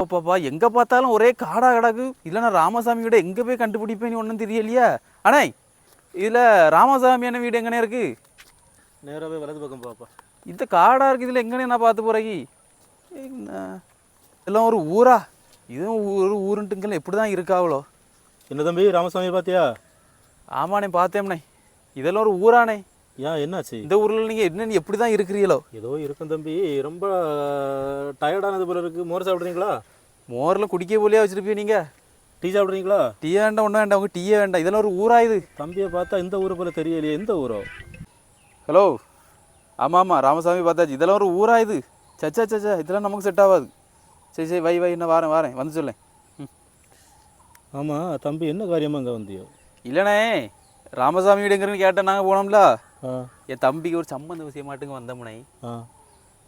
பாப்பா எங்க பார்த்தாலும் ஒரே காடா கிடக்கு. இல்லைன்னா ராமசாமி வீடு எங்க போய் கண்டுபிடிப்பேன்னு ஒன்றும் தெரியலையா? அண்ணே இதுல ராமசாமியான வீடு எங்கனே இருக்கு? நேராகவே வலது பக்கம் பாப்பா. இந்த காடா இருக்கு, இதுல எங்கனே நான் பார்த்து போறேன். எல்லாம் ஒரு ஊரா? இதுவும் ஒரு ஊருன்ட்டுங்கெல்லாம் எப்படி தான் இருக்காவளோ? என்ன தம்பி ராமசாமி பார்த்தியா? ஆமாண்ணே பார்த்தேம்ண்ணே. இதெல்லாம் ஒரு ஊரானே? ஏன் என்னாச்சு? இந்த ஊரில் நீங்கள் என்னென்னு எப்படி தான் இருக்கிறீங்களோ? ஏதோ இருக்கும் தம்பி, ரொம்ப டயர்டானது போல இருக்கு. மோர் சாப்பிட்றீங்களா? மோரில் குடிக்க போலியா வச்சுருப்பீங்க நீங்கள்? டீ சாப்பிட்றீங்களா? டீ வேண்டாம், ஒன்றும் வேண்டாம். உங்கள் டீயே வேண்டாம். இதெல்லாம் ஒரு ஊரா இது? தம்பியை பார்த்தா இந்த ஊரை போல தெரியலையே. எந்த ஊரோ? ஹலோ, ஆமாம் ஆமாம் ராமசாமி பார்த்தாச்சு. இதெல்லாம் ஒரு ஊரா இது? சச்சா சச்சா, இதெல்லாம் நமக்கு செட் ஆகாது. சரி சரி, வை என்ன வாரேன் வந்து சொல்லேன். ஆமாம் தம்பி, என்ன காரியமாக இங்கே வந்தியோ? இல்லைண்ணே, ராமசாமி வீடுங்கிறன்னு கேட்டேன். நாங்கள் போனோம்ல, என் தம்பிக்கு ஒரு சம்பந்த விஷயம் மாட்டுங்க வந்தோம்னே.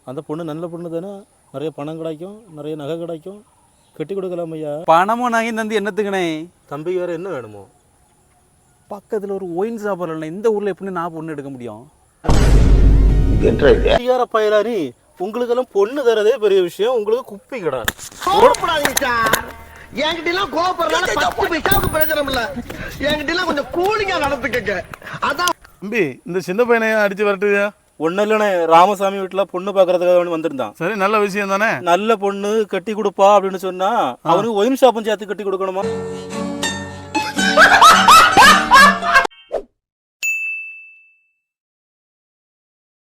அந்த பொண்ணு நல்ல பொண்ணு தானே? நிறைய பணம் கிடைக்கும், நிறைய நகை கிடைக்கும், கட்டி கொடுக்கலாம் ஐயா. பணமும் நகையும் தந்து என்னத்துக்குண்ணே? தம்பிக்கு வேறு என்ன வேணுமோ? பக்கத்தில் ஒரு ஒயின் சாப்பிட்றேன். இந்த ஊரில் எப்படி நான் பொண்ணு எடுக்க முடியும்? பயலாரி, உங்களுக்கெல்லாம் பொண்ணு தரதே பெரிய விஷயம், உங்களுக்கு குப்பி கிடையாது. என்கிட்ட கோபப்படுறதுனால 10 பைசாவுக்கு பிரயோஜனம் இல்ல. என்கிட்ட கொஞ்சம் கூலிங்கா நடந்துக்கங்க. அதான் தம்பி, இந்த சின்ன பையனை அடிச்சு வரட்டுவியா? ஒன்னும் இல்லைண்ணே, ராமசாமி வீட்டில் பொண்ணு பார்க்கறதுக்காக வந்திருந்தான். சரி, நல்ல விஷயம் தானே. நல்ல பொண்ணு கட்டி கொடுப்பா அப்படின்னு சொன்னா அவனுக்கு ஒயின் ஷாப்பும் சேர்த்து கட்டி கொடுக்கணுமா?